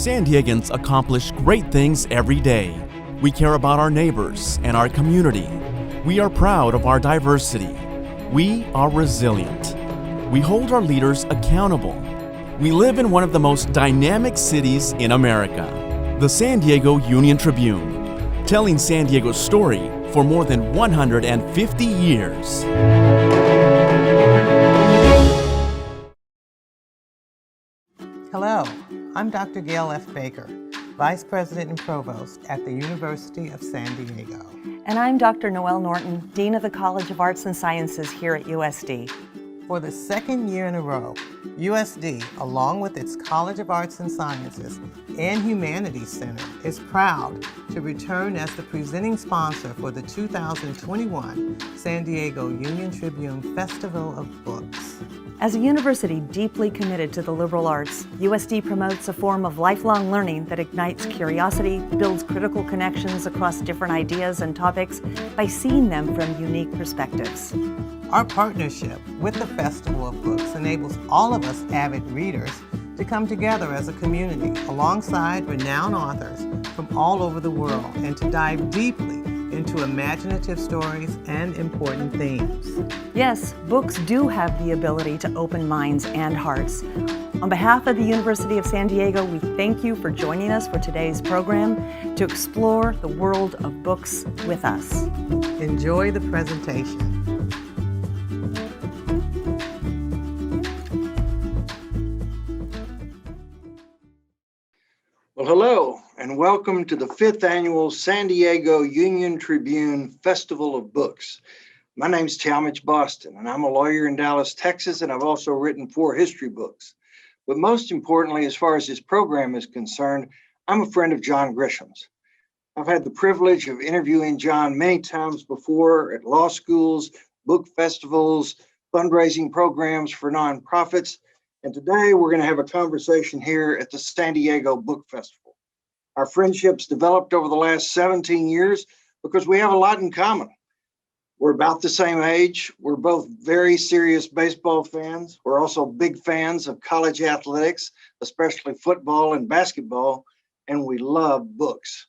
San Diegans accomplish great things every day. We care about our neighbors and our community. We are proud of our diversity. We are resilient. We hold our leaders accountable. We live in one of the most dynamic cities in America, the San Diego Union-Tribune, telling San Diego's story for more than 150 years. Hello, I'm Dr. Gail F. Baker, Vice President and Provost at the University of San Diego. And I'm Dr. Noelle Norton, Dean of the College of Arts and Sciences here at USD. For the second year in a row, USD, along with its College of Arts and Sciences and Humanities Center, is proud to return as the presenting sponsor for the 2021 San Diego Union-Tribune Festival of Books. As a university deeply committed to the liberal arts, USD promotes a form of lifelong learning that ignites curiosity, builds critical connections across different ideas and topics by seeing them from unique perspectives. Our partnership with the Festival of Books enables all of us avid readers to come together as a community alongside renowned authors from all over the world and to dive deeply into imaginative stories and important themes. Yes, books do have the ability to open minds and hearts. On behalf of the University of San Diego, we thank you for joining us for today's program to explore the world of books with us. Enjoy the presentation. Well, hello, and welcome to the 5th Annual San Diego Union-Tribune Festival of Books. My name's Talmage Boston, and I'm a lawyer in Dallas, Texas, and I've also written 4 history books. But most importantly, as far as this program is concerned, I'm a friend of John Grisham's. I've had the privilege of interviewing John many times before at law schools, book festivals, fundraising programs for nonprofits. And today we're going to have a conversation here at the San Diego Book Festival. Our friendships developed over the last 17 years because we have a lot in common. We're about the same age. We're both very serious baseball fans. We're also big fans of college athletics, especially football and basketball, and we love books.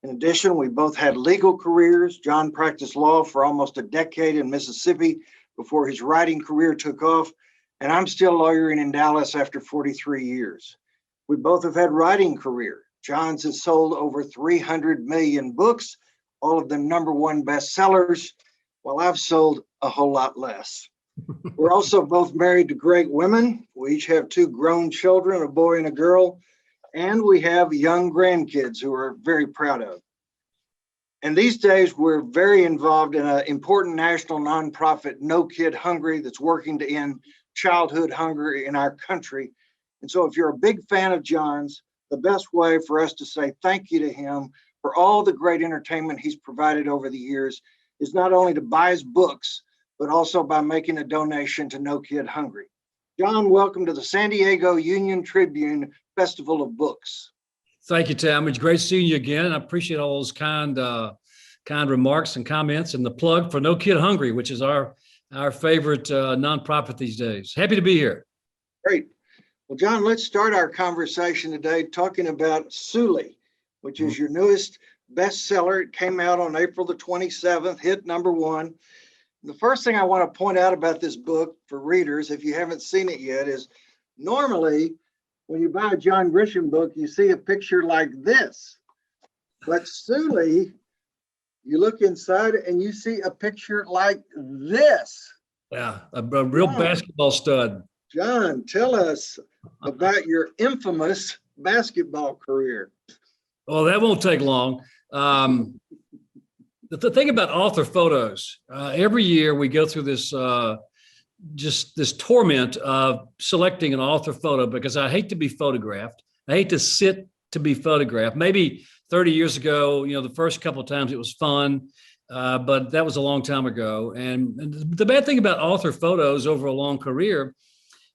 In addition, we both had legal careers. John practiced law for almost a decade in Mississippi before his writing career took off. And I'm still lawyering in Dallas after 43 years. We both have had writing careers. John's has sold over 300 million books, all of them #1 bestsellers, while I've sold a whole lot less. We're also both married to great women. We each have 2 grown children, a boy and a girl, and we have young grandkids who we're very proud of. And these days, we're very involved in an important national nonprofit, No Kid Hungry, that's working to end childhood hunger in our country. And so if you're a big fan of John's, the best way for us to say thank you to him for all the great entertainment he's provided over the years is not only to buy his books, but also by making a donation to No Kid Hungry. John, welcome to the San Diego Union-Tribune Festival of Books. Thank you, Tam. It's great seeing you again. I appreciate all those kind remarks and comments, and the plug for No Kid Hungry, which is our favorite nonprofit these days. Happy to be here. Great. Well, John, let's start our conversation today talking about Sooley, which is your newest bestseller. It came out on April the 27th, hit #1. The first thing I want to point out about this book for readers, if you haven't seen it yet, is normally when you buy a John Grisham book, you see a picture like this. But Sooley, you look inside and you see a picture like this. Yeah, a real basketball stud. John, tell us about your infamous basketball career. Well, that won't take long. The thing about author photos, every year we go through this just this torment of selecting an author photo because I hate to be photographed. I hate to sit to be photographed. Maybe 30 years ago, the first couple of times it was fun, but that was a long time ago. And the bad thing about author photos over a long career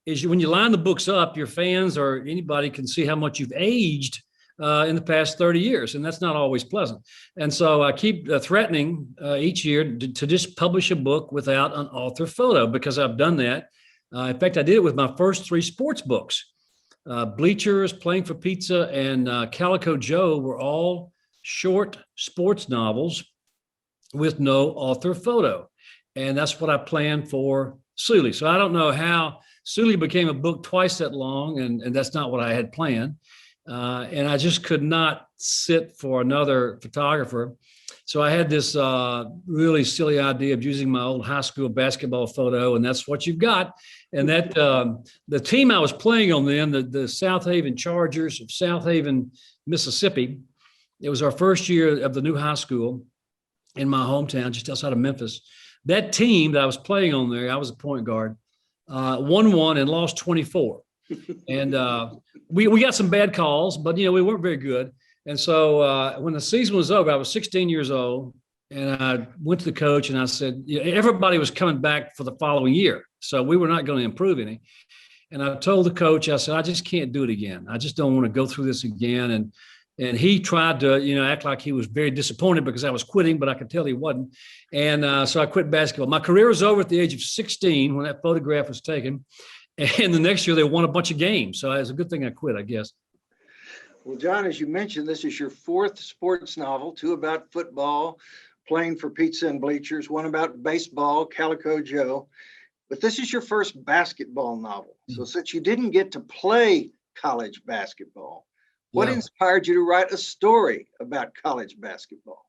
is when you line the books up, your fans or anybody can see how much you've aged in the past 30 years, and that's not always pleasant. And so I keep threatening each year to just publish a book without an author photo because I've done that. In fact, I did it with my first 3 sports books. Bleachers, Playing for Pizza, and Calico Joe were all short sports novels with no author photo. And that's what I planned for Sooley. So I don't know how Sooley became a book twice that long, and that's not what I had planned. And I just could not sit for another photographer. So I had this really silly idea of using my old high school basketball photo, and that's what you've got. And that the team I was playing on then, the South Haven Chargers of South Haven, Mississippi, it was our first year of the new high school in my hometown, just outside of Memphis. That team that I was playing on there, I was a point guard, won and lost 24. And we got some bad calls, but, we weren't very good. And so when the season was over, I was 16 years old, and I went to the coach and I said, everybody was coming back for the following year, so we were not going to improve any. And I told the coach, I said, I just can't do it again. I just don't want to go through this again. And he tried to, act like he was very disappointed because I was quitting, but I could tell he wasn't. And so I quit basketball. My career was over at the age of 16 when that photograph was taken. And the next year they won a bunch of games. So it was a good thing I quit, I guess. Well, John, as you mentioned, this is your fourth sports novel, 2 about football, Playing for Pizza and Bleachers, 1 about baseball, Calico Joe. But this is your first basketball novel. So since you didn't get to play college basketball, what inspired you to write a story about college basketball?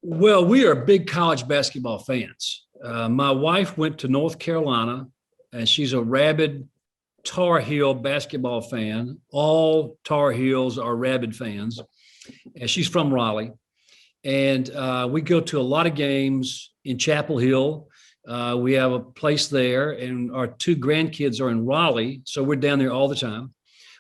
Well, we are big college basketball fans. My wife went to North Carolina, and she's a rabid Tar Heel basketball fan. All Tar Heels are rabid fans. And she's from Raleigh. And we go to a lot of games in Chapel Hill. We have a place there, and our 2 grandkids are in Raleigh. So we're down there all the time.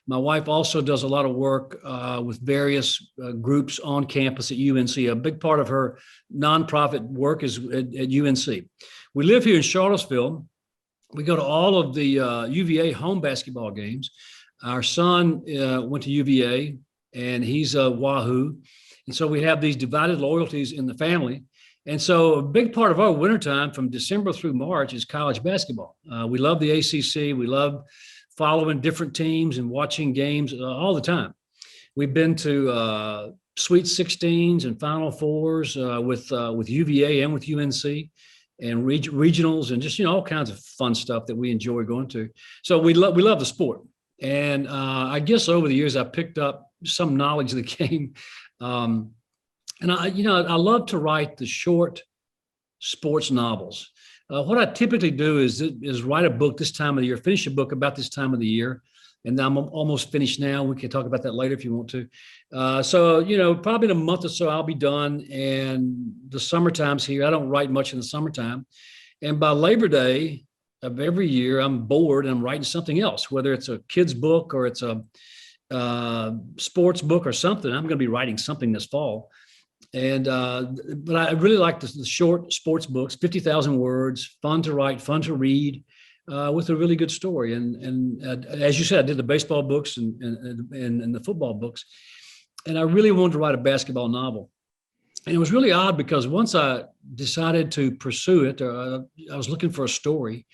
My wife also does a lot of work with various groups on campus at UNC. A big part of her nonprofit work is at UNC. We live here in Charlottesville. We go to all of the UVA home basketball games. Our son went to UVA, and he's a Wahoo. And so we have these divided loyalties in the family. And so a big part of our wintertime from December through March is college basketball. We love the ACC. We love following different teams and watching games all the time. We've been to Sweet 16s and Final Fours with UVA and with UNC, and regionals, and just all kinds of fun stuff that we enjoy going to. So we love the sport, and I guess over the years I picked up some knowledge of the game, and I love to write the short sports novels. What I typically do is write a book this time of the year, finish a book about this time of the year. And I'm almost finished now. We can talk about that later if you want to. So, probably in a month or so, I'll be done. And the summertime's here. I don't write much in the summertime. And by Labor Day of every year, I'm bored and I'm writing something else, whether it's a kid's book or it's a sports book or something. I'm going to be writing something this fall. And but I really like the short sports books, 50,000 words, fun to write, fun to read, with a really good story. And as you said, I did the baseball books and the football books, and I really wanted to write a basketball novel. And it was really odd because once I decided to pursue it, I was looking for a story.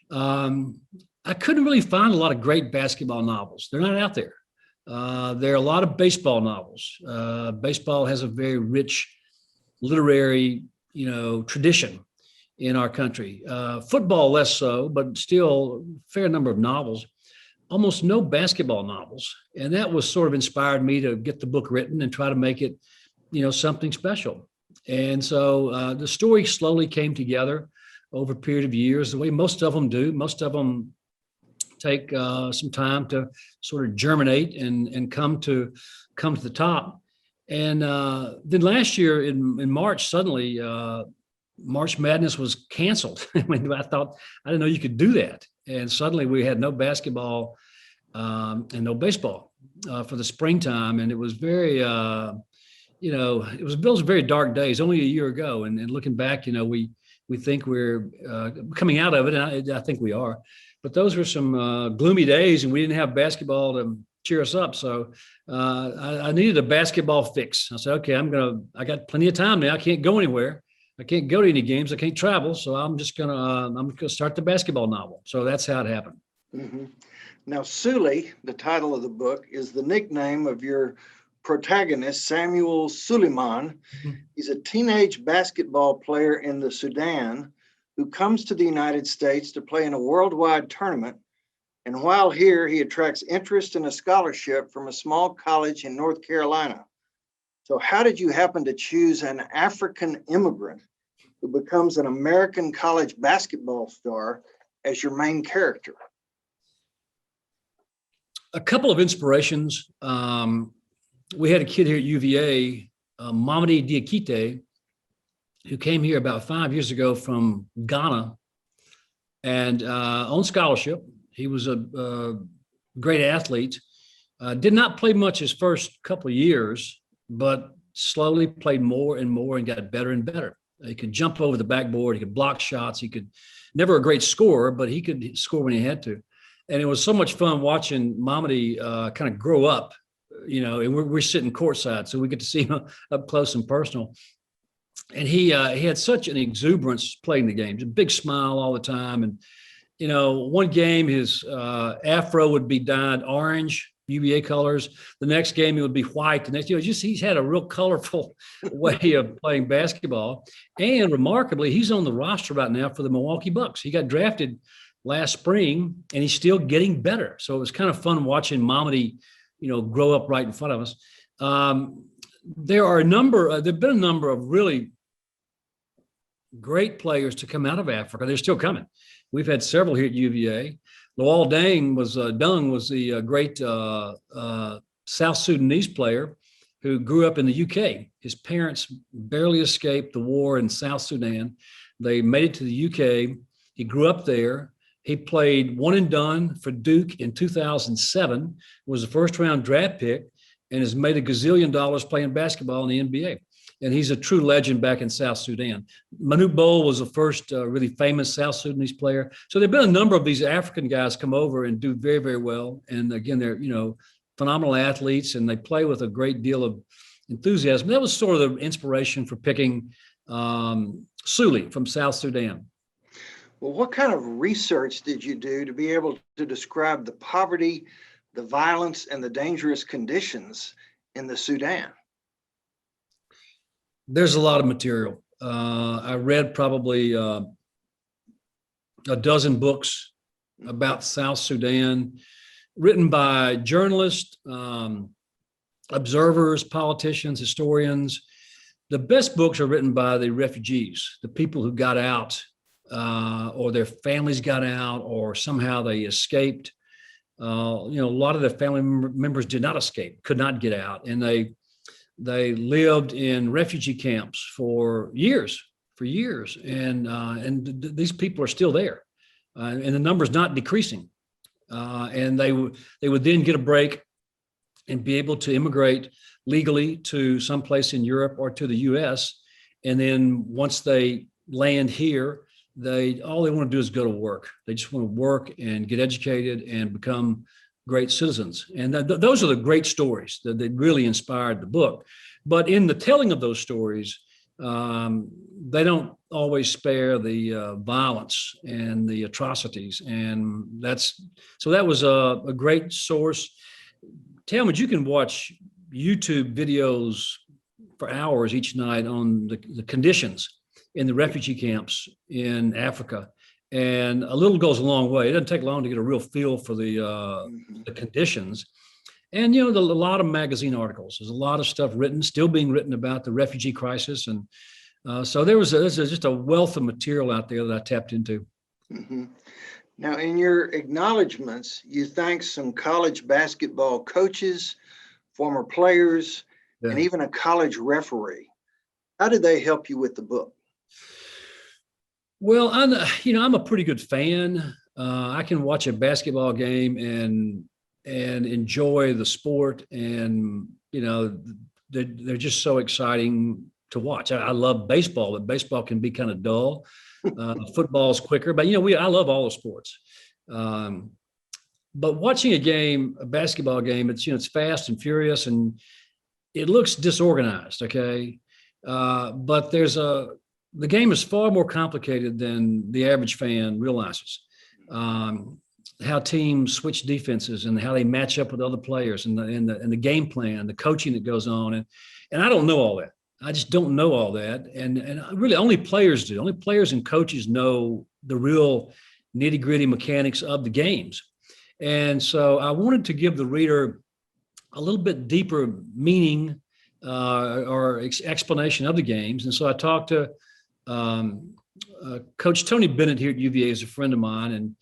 I couldn't really find a lot of great basketball novels. They're not out there. There are a lot of baseball novels. Baseball has a very rich literary, tradition in our country. Football less so, but still a fair number of novels. Almost no basketball novels. And that was sort of inspired me to get the book written and try to make it, something special. And so the story slowly came together over a period of years, the way most of them do. Most of them take some time to sort of germinate and come to the top. And then last year in March, suddenly March Madness was canceled. I didn't know you could do that. And suddenly we had no basketball and no baseball for the springtime. And it was very, those very dark days only a year ago. And looking back, we think we're coming out of it. And I think we are. But those were some gloomy days, and we didn't have basketball to cheer us up. So I needed a basketball fix. I said, okay, I got plenty of time now. I can't go anywhere. I can't go to any games. I can't travel. So I'm gonna start the basketball novel. So that's how it happened. Mm-hmm. Now, Sooley, the title of the book, is the nickname of your protagonist, Samuel Suleiman. He's a teenage basketball player in the Sudan who comes to the United States to play in a worldwide tournament. And while here, he attracts interest and a scholarship from a small college in North Carolina. So how did you happen to choose an African immigrant who becomes an American college basketball star as your main character? A couple of inspirations. We had a kid here at UVA, Mamadi Diakite, who came here about 5 years ago from Ghana and on scholarship. He was a great athlete, did not play much his first couple of years, but slowly played more and more and got better and better. He could jump over the backboard. He could block shots. He could, never a great scorer, but he could score when he had to. And it was so much fun watching Mamadi kind of grow up, you know, and we're sitting courtside, so we get to see him up close and personal. And he had such an exuberance playing the game, a big smile all the time. And, you know, one game his afro would be dyed orange, UVA colors. The next game it would be white. The next, you know, just he's had a real colorful way of playing basketball. And remarkably, he's on the roster right now for the Milwaukee Bucks. He got drafted last spring, and he's still getting better. So it was kind of fun watching Mamadi, you know, grow up right in front of us. There've been a number of really great players to come out of Africa. They're still coming. We've had several here at UVA. Lawal Dung was the great South Sudanese player who grew up in the UK. His parents barely escaped the war in South Sudan. They made it to the UK. He grew up there. He played one and done for Duke in 2007, was a first round draft pick, and has made $1 gazillion playing basketball in the NBA. And he's a true legend back in South Sudan. Manute Bol was the first really famous South Sudanese player. So there've been a number of these African guys come over and do very, very well. And again, they're, you know, phenomenal athletes, and they play with a great deal of enthusiasm. That was sort of the inspiration for picking Sooley from South Sudan. Well, what kind of research did you do to be able to describe the poverty, the violence, and the dangerous conditions in the Sudan? There's a lot of material. I read probably a dozen books about South Sudan, written by journalists, observers, politicians, historians. The best books are written by the refugees, the people who got out, or their families got out, or somehow they escaped. You know, a lot of their family members did not escape, could not get out, and they lived in refugee camps for years, and these people are still there, and the number's not decreasing. And they would then get a break and be able to immigrate legally to someplace in Europe or to the U.S. And then once they land here, all they want to do is go to work. They just want to work and get educated and become great citizens. And those are the great stories that really inspired the book. But in the telling of those stories, they don't always spare the violence and the atrocities. And that was a great source. Talmage, you can watch YouTube videos for hours each night on the conditions in the refugee camps in Africa. And a little goes a long way. It doesn't take long to get a real feel for the conditions. And, you know, a lot of magazine articles. There's a lot of stuff still being written about the refugee crisis. And so there's just a wealth of material out there that I tapped into. Mm-hmm. Now, in your acknowledgments, you thank some college basketball coaches, former players, and even a college referee. How did they help you with the book? Well, I'm a pretty good fan. I can watch a basketball game and enjoy the sport, and you know, they're just so exciting to watch. I love baseball, but baseball can be kind of dull. Football's quicker, but you know, I love all the sports. But watching a basketball game, it's fast and furious, and it looks disorganized. Okay, but the game is far more complicated than the average fan realizes. how teams switch defenses and how they match up with other players and the game plan, the coaching that goes on. And I don't know all that. I just don't know all that. And really only players do. Only players and coaches know the real nitty gritty mechanics of the games. And so I wanted to give the reader a little bit deeper meaning or explanation of the games. And so I talked to Coach Tony Bennett here at UVA is a friend of mine and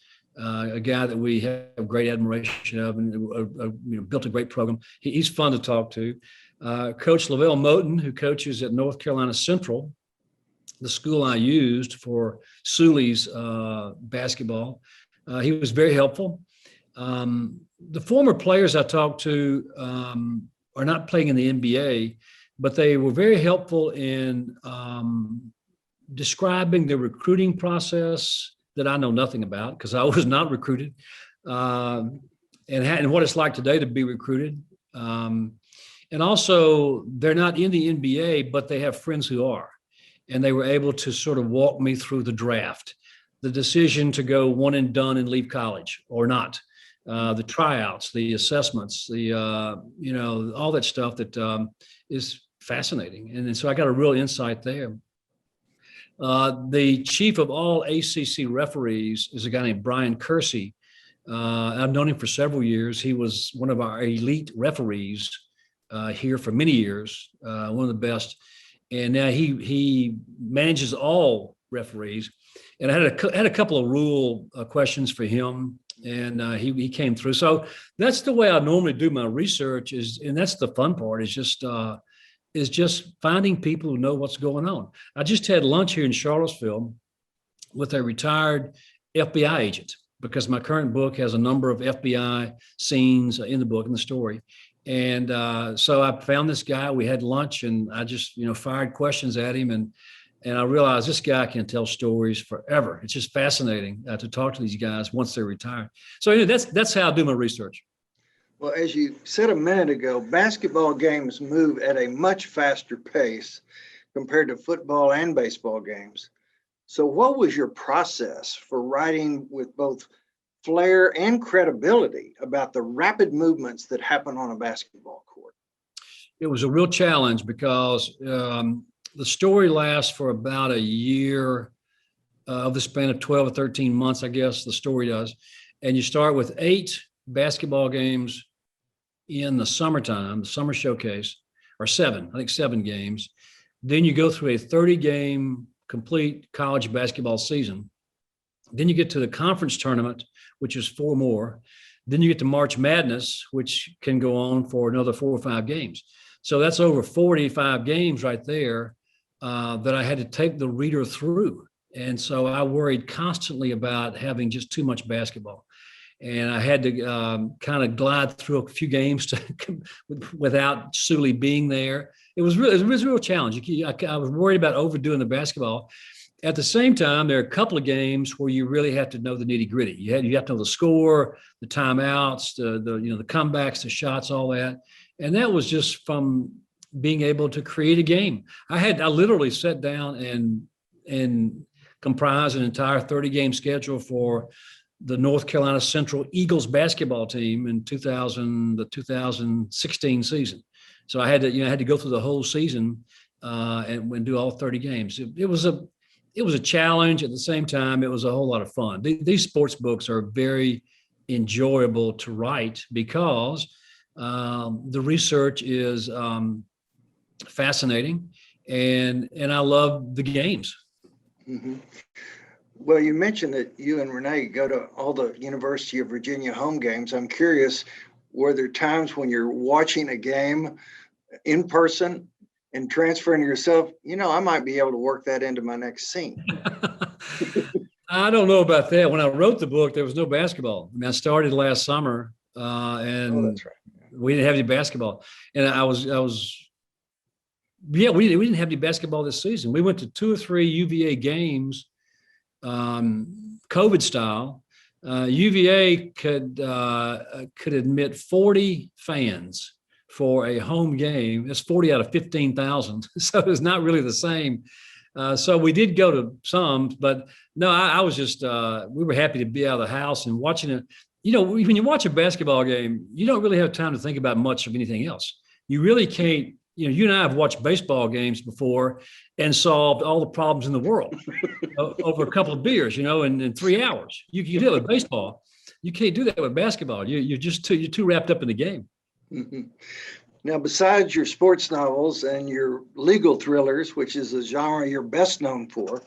a guy that we have great admiration of and built a great program. He's fun to talk to. Coach Lavelle Moten, who coaches at North Carolina Central, the school I used for Sooley's basketball. He was very helpful. The former players I talked to are not playing in the NBA, but they were very helpful in describing the recruiting process that I know nothing about because I was not recruited, and what it's like today to be recruited. And also, they're not in the NBA, but they have friends who are. And they were able to sort of walk me through the draft, the decision to go one and done and leave college or not, the tryouts, the assessments, all that stuff that is fascinating. And so I got a real insight there. The chief of all ACC referees is a guy named Brian Kersey. I've known him for several years. He was one of our elite referees here for many years, one of the best. And now he manages all referees. And I had a couple of rule questions for him, and he came through. So that's the way I normally do my research and that's the fun part is just finding people who know what's going on. I just had lunch here in Charlottesville with a retired FBI agent because my current book has a number of FBI scenes in the book, in the story. And so I found this guy, we had lunch and I just, fired questions at him and I realized this guy can tell stories forever. It's just fascinating to talk to these guys once they're retired. So that's how I do my research. Well, as you said a minute ago, basketball games move at a much faster pace compared to football and baseball games. So what was your process for writing with both flair and credibility about the rapid movements that happen on a basketball court? It was a real challenge because the story lasts for about a year of the span of 12 or 13 months, I guess the story does. And you start with 8 basketball games in the summertime, the summer showcase, or 7 games. Then you go through a 30-game complete college basketball season. Then you get to the conference tournament, which is 4 more. Then you get to March Madness, which can go on for another 4 or 5 games. So that's over 45 games right there that I had to take the reader through. And so I worried constantly about having just too much basketball. And I had to kind of glide through a few games without Sooley being there. It was a real challenge. I was worried about overdoing the basketball. At the same time, there are a couple of games where you really have to know the nitty gritty. You have to know the score, the timeouts, the comebacks, the shots, all that. And that was just from being able to create a game. I literally sat down and comprised an entire 30-game schedule for the North Carolina Central Eagles basketball team in the 2016 season. So I had to go through the whole season and do all 30 games. It was a challenge. At the same time, it was a whole lot of fun. These sports books are very enjoyable to write because the research is fascinating, and I love the games. Mm-hmm. Well, you mentioned that you and Renee go to all the University of Virginia home games. I'm curious, were there times when you're watching a game in person and transferring to yourself, I might be able to work that into my next scene? I don't know about that. When I wrote the book, there was no basketball. I started last summer, and that's right. We didn't have any basketball. And we didn't have any basketball this season. We went to 2 or 3 UVA games, COVID style. UVA could admit 40 fans for a home game. It's 40 out of 15,000. So it's not really the same So we did go to some, but no, I was just, we were happy to be out of the house and watching it. When you watch a basketball game, you don't really have time to think about much of anything else. You really can't, you and I have watched baseball games before and solved all the problems in the world over a couple of beers, in 3 hours. You can do it with baseball. You can't do that with basketball. You're too wrapped up in the game. Mm-hmm. Now, besides your sports novels and your legal thrillers, which is a genre you're best known for,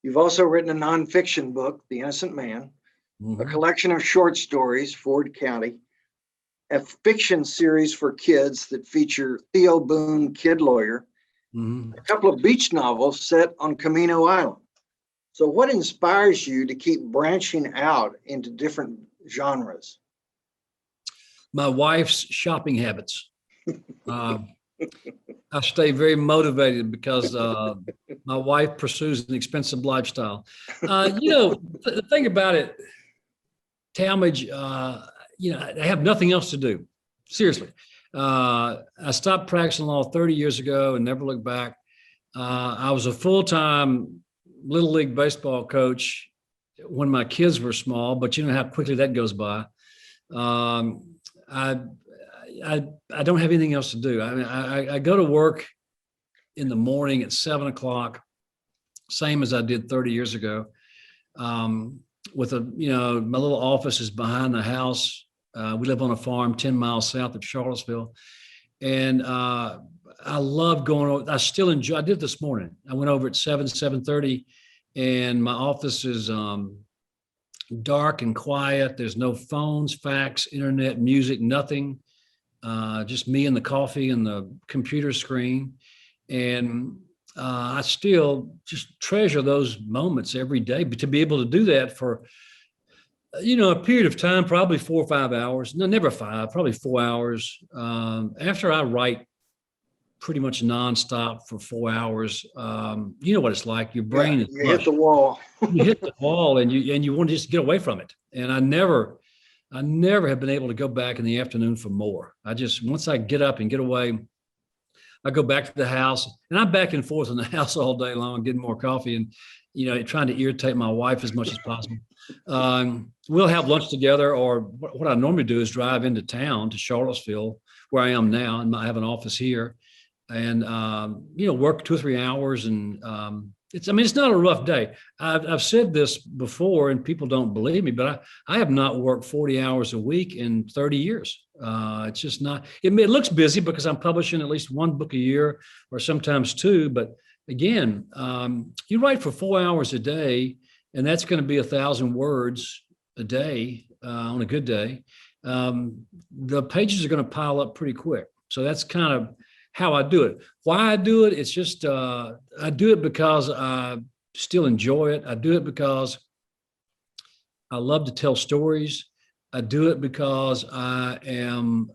you've also written a nonfiction book, The Innocent Man, Mm-hmm. a collection of short stories, Ford County, a fiction series for kids that feature Theo Boone, kid lawyer, Mm-hmm. a couple of beach novels set on Camino Island. So what inspires you to keep branching out into different genres? My wife's shopping habits. I stay very motivated because my wife pursues an expensive lifestyle. The thing about it, Talmage, I have nothing else to do. Seriously. I stopped practicing law 30 years ago and never looked back. I was a full-time Little League baseball coach when my kids were small, but you know how quickly that goes by. I don't have anything else to do. I go to work in the morning at 7:00, same as I did 30 years ago. My little office is behind the house. We live on a farm 10 miles south of Charlottesville. And I love going over. I still enjoy, I did this morning. I went over at 7:30, and my office is dark and quiet. There's no phones, fax, internet, music, nothing. Just me and the coffee and the computer screen. And I still just treasure those moments every day. But to be able to do that for, a period of time, probably 4 or 5 hours, no, never 5, probably 4 hours. After I write pretty much nonstop for 4 hours, you know what it's like. Your brain is you hit the wall. You hit the wall and you want to just get away from it. And I never have been able to go back in the afternoon for more. Once I get up and get away, I go back to the house, and I'm back and forth in the house all day long, getting more coffee and, trying to irritate my wife as much as possible. We'll have lunch together, or what I normally do is drive into town to Charlottesville, where I am now, and I have an office here, and, work 2 or 3 hours. And it's not a rough day. I've said this before and people don't believe me, but I have not worked 40 hours a week in 30 years. It's just not, it looks busy because I'm publishing at least 1 book a year or sometimes 2. But again, you write for 4 hours a day, and that's going to be 1,000 words a day on a good day. The pages are going to pile up pretty quick. So that's kind of how I do it. Why I do it, it's just, I do it because I still enjoy it. I do it because I love to tell stories. I do it because I am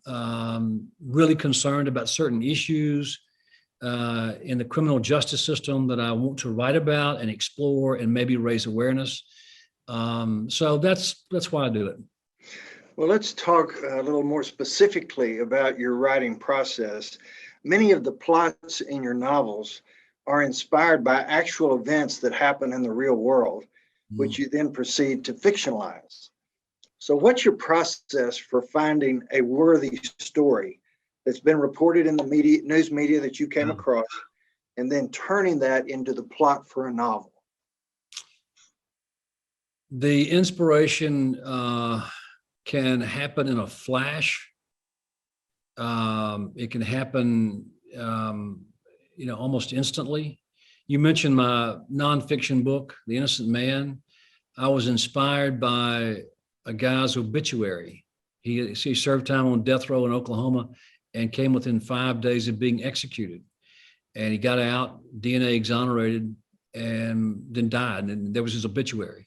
really concerned about certain issues in the criminal justice system that I want to write about and explore and maybe raise awareness. So that's why I do it. Well, let's talk a little more specifically about your writing process. Many of the plots in your novels are inspired by actual events that happen in the real world, which you then proceed to fictionalize. So what's your process for finding a worthy story that's been reported in the news media that you came across, and then turning that into the plot for a novel? The inspiration can happen in a flash. It can happen, almost instantly. You mentioned my nonfiction book, The Innocent Man. I was inspired by a guy's obituary. He served time on death row in Oklahoma and came within 5 days of being executed. And he got out, DNA exonerated, and then died. And there was his obituary.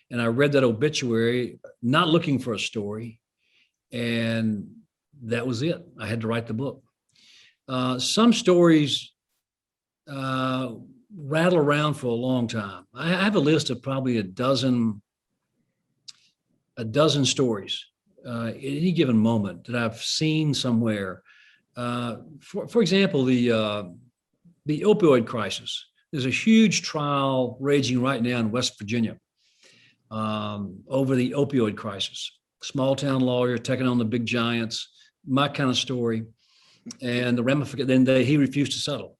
And I read that obituary, not looking for a story, and that was it. I had to write the book. Some stories rattle around for a long time. I have a list of probably a dozen stories at any given moment that I've seen somewhere. For example, the opioid crisis. there's a huge trial raging right now in West Virginia over the opioid crisis. Small town lawyer taking on the big giants, my kind of story. And the ramification, then he refused to settle.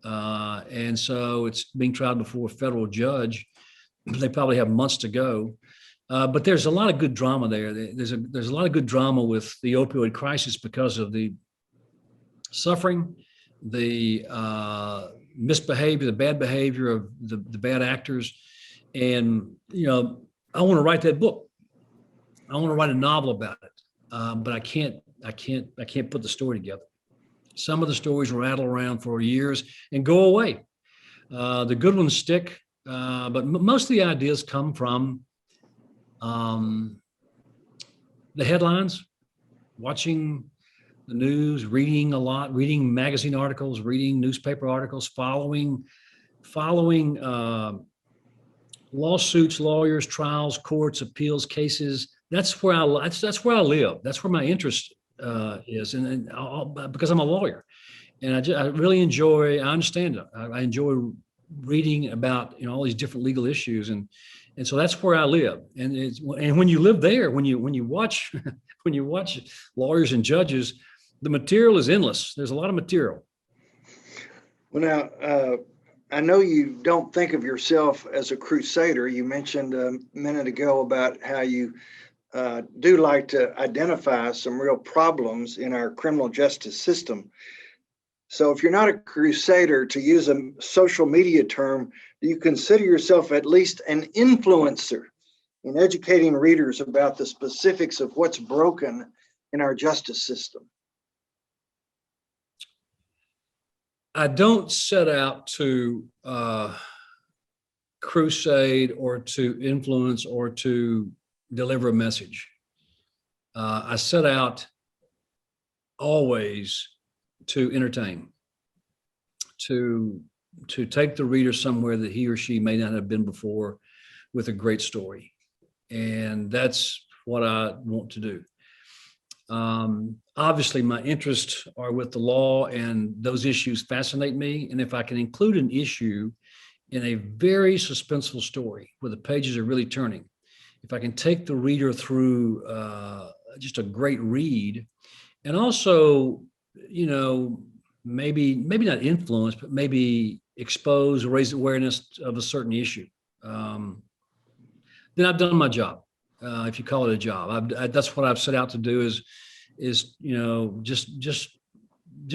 And so it's being tried before a federal judge. They probably have months to go. But there's a lot of good drama there. There's a lot of good drama with the opioid crisis because of the suffering, the misbehavior, the bad behavior of the bad actors. And, I want to write that book. I want to write a novel about it. But I can't put the story together. Some of the stories rattle around for years and go away. The good ones stick, but most of the ideas come from the headlines, watching the news, reading a lot, reading magazine articles, reading newspaper articles, following lawsuits, lawyers, trials, courts, appeals, cases. That's where I live. That's where my interest is, and because I'm a lawyer, and I really enjoy. I understand it. I enjoy reading about all these different legal issues, and so that's where I live. And when you live there, when you watch when you watch lawyers and judges, the material is endless. There's a lot of material. Well, now I know you don't think of yourself as a crusader. You mentioned a minute ago about how you do like to identify some real problems in our criminal justice system. So if you're not a crusader, to use a social media term, do you consider yourself at least an influencer in educating readers about the specifics of what's broken in our justice system? I don't set out to crusade or to influence or to deliver a message. I set out always to entertain, to take the reader somewhere that he or she may not have been before with a great story. And that's what I want to do. Obviously, my interests are with the law, and those issues fascinate me. And if I can include an issue in a very suspenseful story where the pages are really turning, if I can take the reader through just a great read, and also, maybe not influence, but maybe expose or raise awareness of a certain issue, then I've done my job. If you call it a job, that's what I've set out to do is just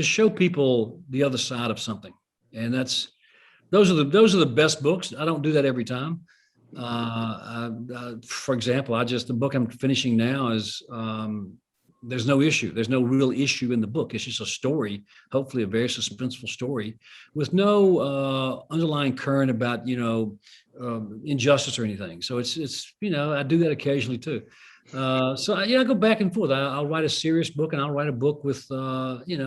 show people the other side of something. And those are the best books. I don't do that every time. For example, the book I'm finishing now is, there's no issue. There's no real issue in the book. It's just a story, hopefully a very suspenseful story with no underlying current about, injustice or anything. So it's I do that occasionally too. So I go back and forth. I'll write a serious book and I'll write a book with,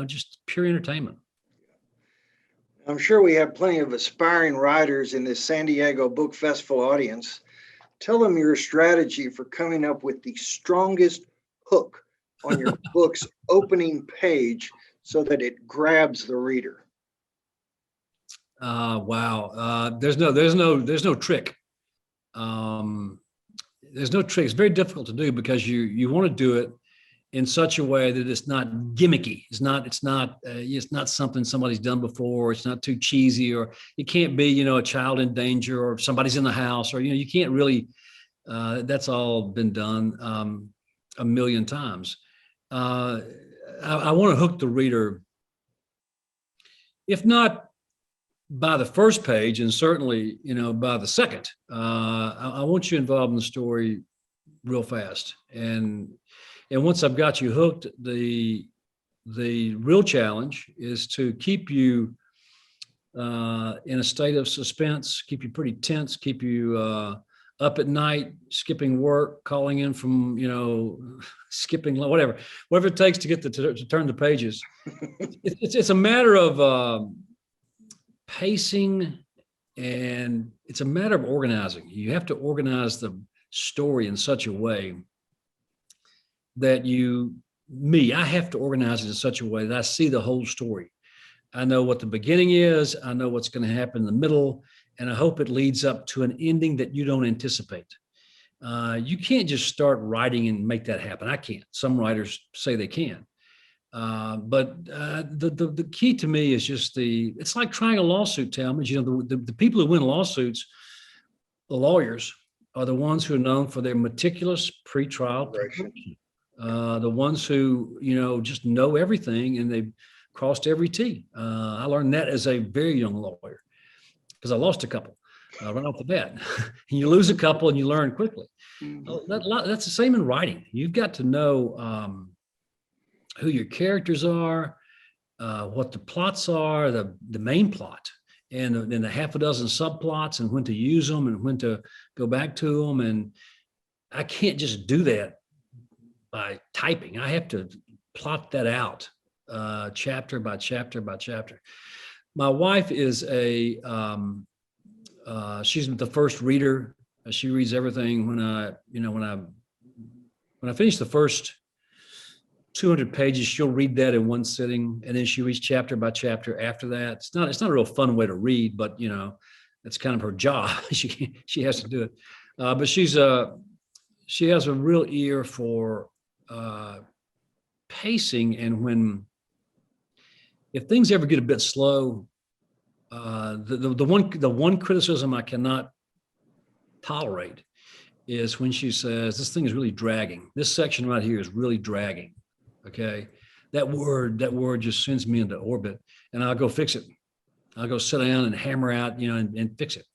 just pure entertainment. I'm sure we have plenty of aspiring writers in this San Diego Book Festival audience. Tell them your strategy for coming up with the strongest hook on your book's opening page so that it grabs the reader. Wow. There's no trick. There's no trick. It's very difficult to do because you want to do it in such a way that it's not gimmicky. It's not something somebody's done before. It's not too cheesy, or it can't be, a child in danger or somebody's in the house, or, you can't really, that's all been done a million times. I want to hook the reader, if not by the first page, and certainly, by the second. I want you involved in the story real fast. And once I've got you hooked, the real challenge is to keep you in a state of suspense, keep you pretty tense, keep you up at night, skipping work, calling in from, skipping, whatever it takes to get to turn the pages. It's a matter of pacing, and it's a matter of organizing. You have to organize the story in such a way that I have to organize it in such a way that I see the whole story. I know what the beginning is. I know what's going to happen in the middle, and I hope it leads up to an ending that you don't anticipate. You can't just start writing and make that happen. I can't. Some writers say they can. But the key to me is just it's like trying a lawsuit, Talmage. You know, the people who win lawsuits, the lawyers, are the ones who are known for their meticulous pretrial preparation. The ones who, you know, just know everything and they've crossed every T. I learned that as a very young lawyer because I lost a couple right off the bat. And you lose a couple and you learn quickly. That's the same in writing. You've got to know who your characters are, what the plots are, the main plot, and then the half a dozen subplots, and when to use them and when to go back to them. And I can't just do that by typing. I have to plot that out chapter by chapter by chapter. My wife is she's the first reader. She reads everything. When I finish the first 200 pages, she'll read that in one sitting, and then she reads chapter by chapter after that. It's not a real fun way to read, but you know, that's kind of her job. She has to do it. But she has a real ear for pacing, and if things ever get a bit slow, the one criticism I cannot tolerate is when she says, "This thing is really dragging. This section right here is really dragging." Okay, that word just sends me into orbit, and I'll go fix it. I'll go sit down and hammer out, you know, and fix it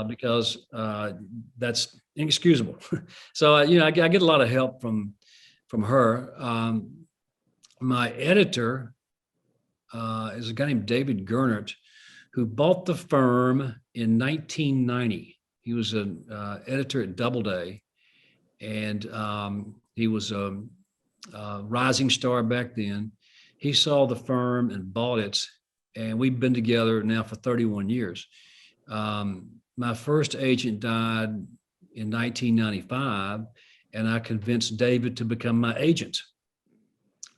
because that's inexcusable. So you know, I get a lot of help from her. My editor is a guy named David Gernert, who bought the firm in 1990. He was an editor at Doubleday, and he was a rising star back then. He saw the firm and bought it, and we've been together now for 31 years. My first agent died in 1995, and I convinced David to become my agent.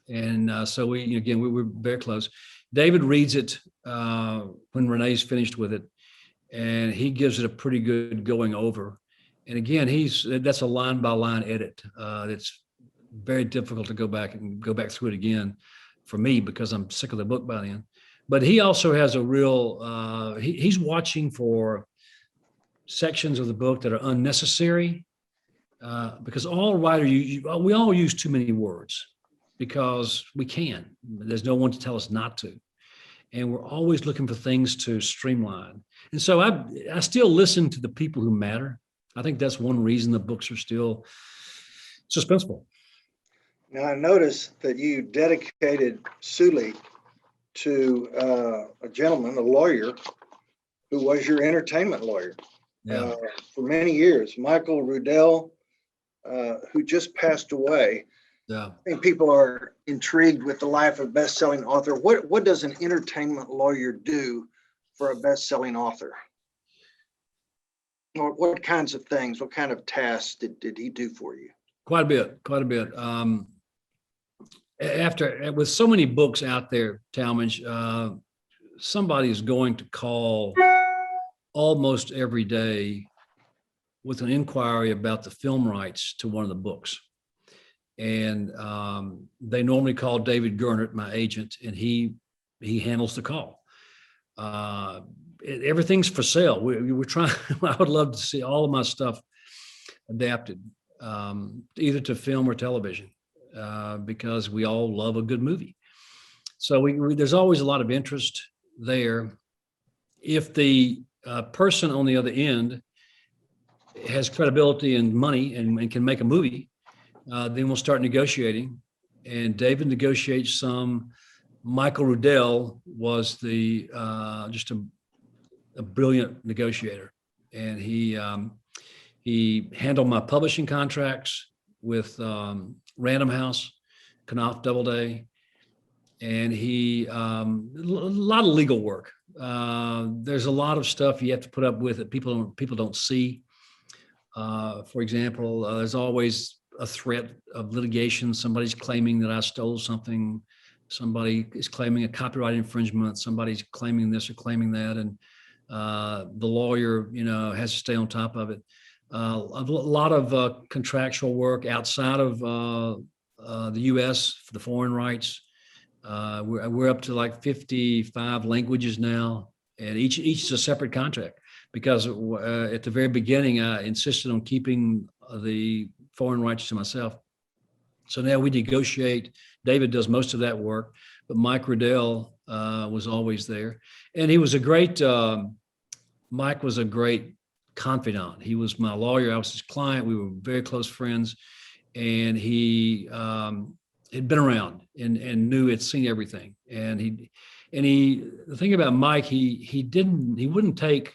And so we were very close. David reads it when Renee's finished with it, and he gives it a pretty good going over. And again, that's a line by line edit. It's very difficult to go back through it again for me because I'm sick of the book by then. But he also has a real, he's watching for sections of the book that are unnecessary because all writers, we all use too many words because we can. There's no one to tell us not to. And we're always looking for things to streamline. And so I still listen to the people who matter. I think that's one reason the books are still suspenseful. Now, I noticed that you dedicated Sooley to a gentleman, a lawyer, who was your entertainment lawyer for many years, Michael Rudell, who just passed away. Yeah. I think people are intrigued with the life of a best-selling author. What does an entertainment lawyer do for a best-selling author? Or what kinds of things, what kind of tasks did he do for you? Quite a bit. With so many books out there, Talmage, somebody is going to call almost every day with an inquiry about the film rights to one of the books. And they normally call David Gernert, my agent, and he handles the call. Everything's for sale. We're trying. I would love to see all of my stuff adapted, either to film or television, because we all love a good movie. So there's always a lot of interest there. If the person on the other end has credibility and money and can make a movie, then we'll start negotiating. And David negotiates some. Michael Rudell was just a brilliant negotiator, and he handled my publishing contracts with Random House, Knopf Doubleday, and a lot of legal work. There's a lot of stuff you have to put up with that people don't see. For example, there's always a threat of litigation. Somebody's claiming that I stole something somebody is claiming a copyright infringement, somebody's claiming this or claiming that, and the lawyer, has to stay on top of it. A lot of contractual work outside of the U.S. for the foreign rights. We're up to like 55 languages now, and each is a separate contract, because at the very beginning I insisted on keeping the foreign rights to myself. So now we negotiate. David does most of that work, but Mike Riddell was always there, and he was a great. Mike was a great confidant. He was my lawyer. I was his client. We were very close friends, and he had been around and knew, had seen everything. And the thing about Mike, he wouldn't take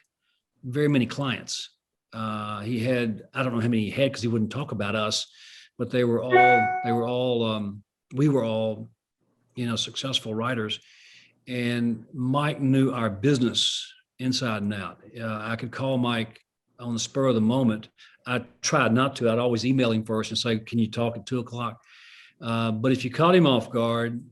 very many clients. He had, I don't know how many he had because he wouldn't talk about us, but we were all, successful writers. And Mike knew our business inside and out. I could call Mike on the spur of the moment. I tried not to. I'd always email him first and say, "Can you talk at 2:00?" But if you caught him off guard,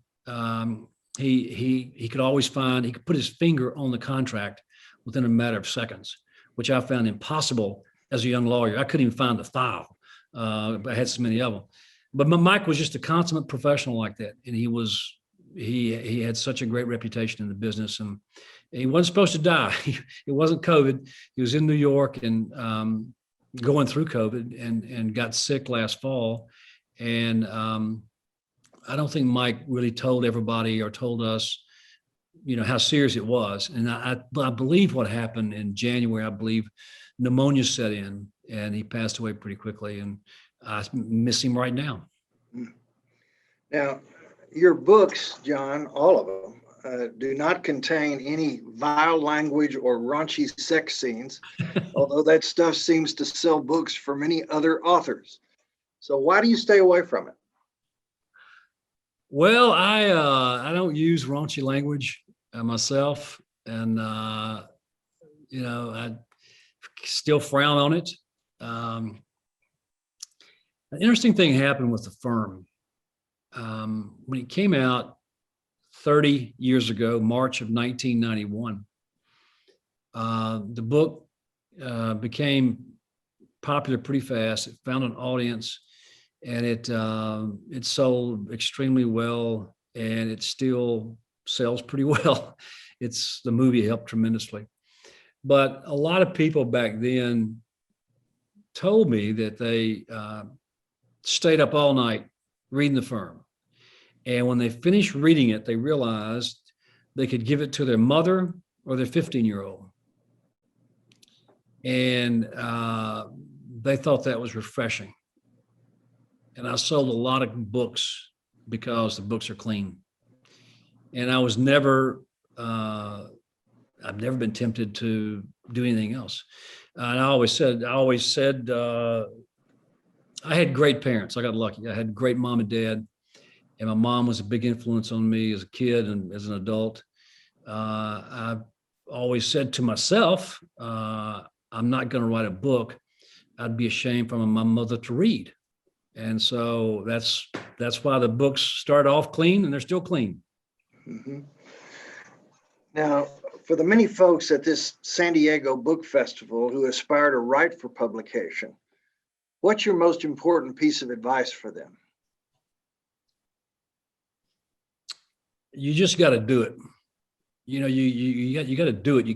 he could always he could put his finger on the contract within a matter of seconds, which I found impossible as a young lawyer. I couldn't even find the file. I had so many of them. But Mike was just a consummate professional like that, and he had such a great reputation in the business, and he wasn't supposed to die. It wasn't COVID. He was in New York and going through COVID and got sick last fall. And I don't think Mike really told everybody or told us, how serious it was. And I believe what happened in January, I believe pneumonia set in and he passed away pretty quickly. And I miss him right now. Now, your books, John, all of them, do not contain any vile language or raunchy sex scenes, although that stuff seems to sell books for many other authors. So why do you stay away from it? Well, I don't use raunchy language myself, and I still frown on it. An interesting thing happened with the firm. When it came out 30 years ago, March of 1991, the book became popular pretty fast. It found an audience, and it sold extremely well, and it still sells pretty well. The movie helped tremendously. But a lot of people back then told me that they stayed up all night reading the firm. And when they finished reading it, they realized they could give it to their mother or their 15-year-old. And they thought that was refreshing. And I sold a lot of books because the books are clean. And I've never been tempted to do anything else. And I always said, I had great parents. I got lucky. I had great mom and dad. And my mom was a big influence on me as a kid and as an adult. I always said to myself, I'm not going to write a book I'd be ashamed for my mother to read. And so that's why the books start off clean, and they're still clean. Mm-hmm. Now, for the many folks at this San Diego Book Festival who aspire to write for publication, what's your most important piece of advice for them? You just got to do it. You got to do it. You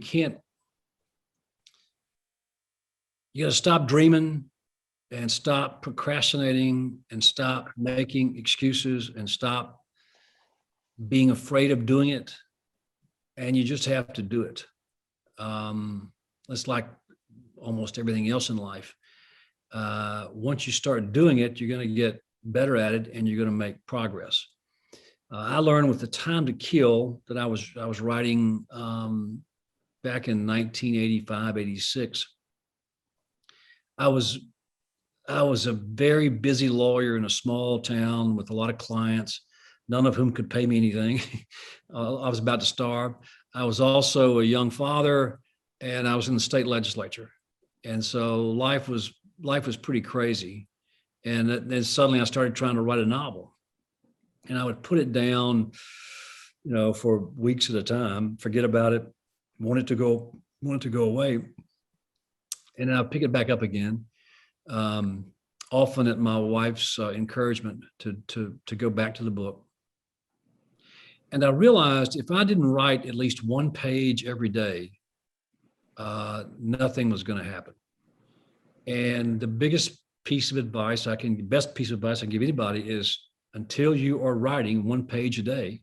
got to stop dreaming and stop procrastinating and stop making excuses and stop being afraid of doing it. And you just have to do it. It's like almost everything else in life. Once you start doing it, you're going to get better at it and you're going to make progress. I learned with The Time to Kill that I was writing back in 1985, 86. I was a very busy lawyer in a small town with a lot of clients, none of whom could pay me anything. I was about to starve. I was also a young father, and I was in the state legislature. And so life was pretty crazy. And then suddenly I started trying to write a novel. and I would put it down, for weeks at a time, forget about it, want it to go away. And I'll pick it back up again. Often at my wife's encouragement to go back to the book. And I realized if I didn't write at least one page every day, nothing was going to happen. And the best piece of advice I can give anybody is, until you are writing one page a day,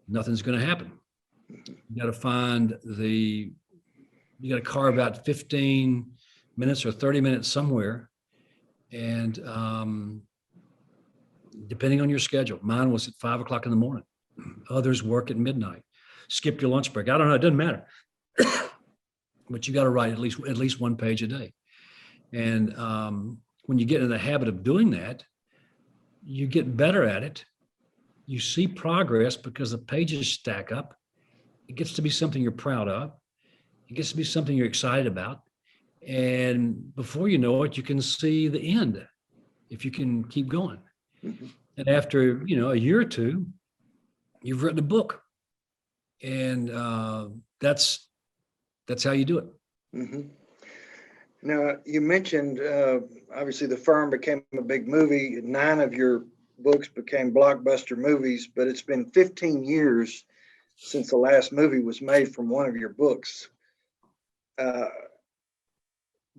nothing's going to happen. You got to carve out 15 minutes or 30 minutes somewhere. And depending on your schedule, mine was at 5 o'clock in the morning. Others work at midnight. Skip your lunch break. I don't know. It doesn't matter. But you got to write at least one page a day. And when you get in the habit of doing that, you get better at it. You see progress because the pages stack up. It gets to be something you're proud of. It gets to be something you're excited about. And before you know it, you can see the end if you can keep going. Mm-hmm. And after, a year or two, you've written a book. And that's how you do it. Mm-hmm. Now, you mentioned, obviously, The Firm became a big movie. 9 of your books became blockbuster movies, but it's been 15 years since the last movie was made from one of your books.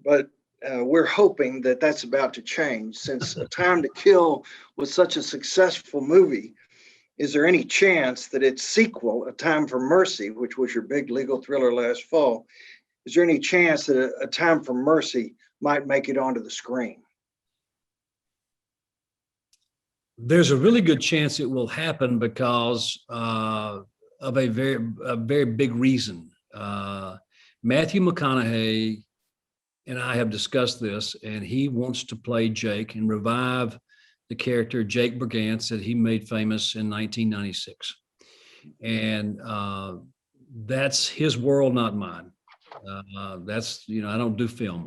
But we're hoping that that's about to change, since A Time to Kill was such a successful movie. Is there any chance that its sequel, A Time for Mercy, which was your big legal thriller last fall, is there any chance that A Time for Mercy might make it onto the screen? There's a really good chance it will happen because of a very big reason. Matthew McConaughey and I have discussed this, and he wants to play Jake and revive the character Jake Brigance that he made famous in 1996. And that's his world, not mine. That's, I don't do film.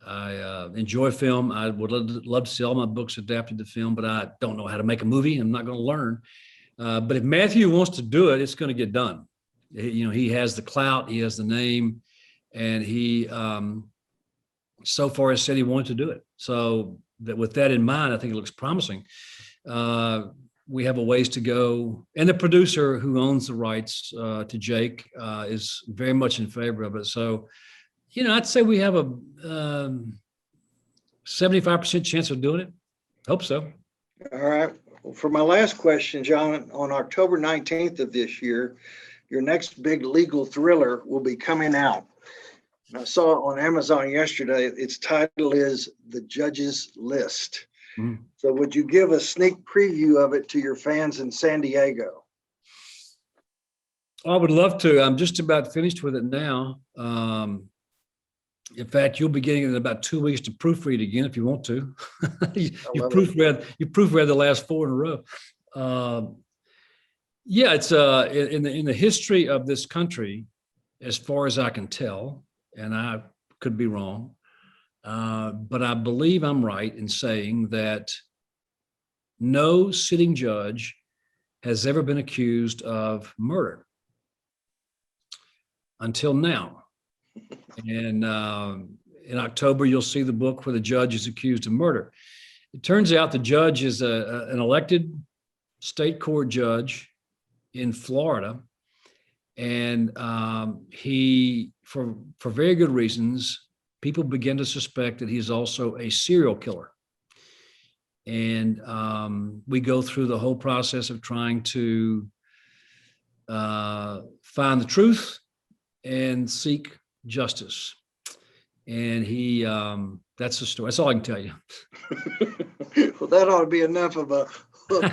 I enjoy film. I would love to see all my books adapted to film, but I don't know how to make a movie. I'm not going to learn. But if Matthew wants to do it, it's going to get done. He has the clout, he has the name, and he so far has said he wanted to do it. So that with that in mind, I think it looks promising. We have a ways to go. And the producer who owns the rights to Jake is very much in favor of it. So, I'd say we have a 75% chance of doing it. Hope so. All right. Well, for my last question, John, on October 19th of this year, your next big legal thriller will be coming out. And I saw it on Amazon yesterday. Its title is The Judge's List. Mm. So would you give a sneak preview of it to your fans in San Diego? I would love to. I'm just about finished with it now. In fact, you'll be getting it in about 2 weeks to proofread again if you want to. you proofread the last 4 in a row. Yeah, it's in the history of this country, as far as I can tell, and I could be wrong, but I believe I'm right in saying that no sitting judge has ever been accused of murder until now. And in October, you'll see the book where the judge is accused of murder. It turns out the judge is an elected state court judge in Florida. And he, for very good reasons, people begin to suspect that he's also a serial killer. And we go through the whole process of trying to find the truth and seek justice. And he, that's the story. That's all I can tell you. Well, that ought to be enough of a hook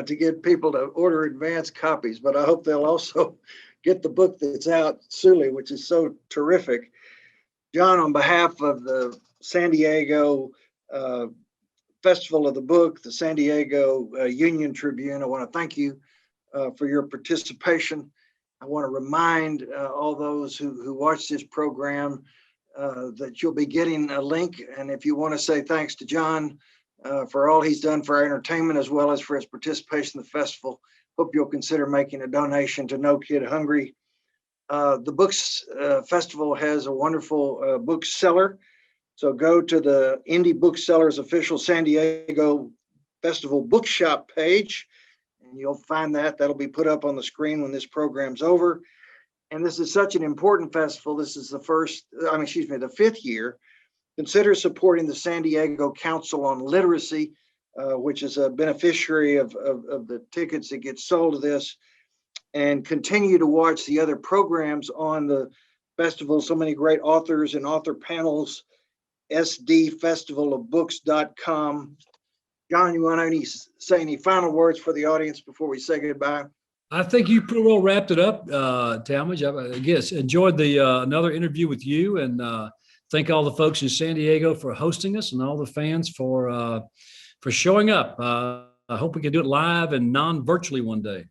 to get people to order advance copies, but I hope they'll also get the book that's out, Sooley, which is so terrific. John, on behalf of the San Diego Festival of the Book, the San Diego Union-Tribune, I want to thank you for your participation. I want to remind all those who watch this program that you'll be getting a link. And if you want to say thanks to John, for all he's done for our entertainment as well as for his participation in the festival. Hope you'll consider making a donation to No Kid Hungry. The Books Festival has a wonderful bookseller. So go to the Indie Booksellers official San Diego Festival Bookshop page, and you'll find that. That'll be put up on the screen when this program's over. And this is such an important festival. This is the fifth year. Consider supporting the San Diego Council on Literacy, which is a beneficiary of the tickets that get sold to this, and continue to watch the other programs on the festival. So many great authors and author panels, sdfestivalofbooks.com. John, you want to say any final words for the audience before we say goodbye? I think you pretty well wrapped it up, Talmage. I guess enjoyed the another interview with you, and thank all the folks in San Diego for hosting us, and all the fans for showing up. I hope we can do it live and non-virtually one day.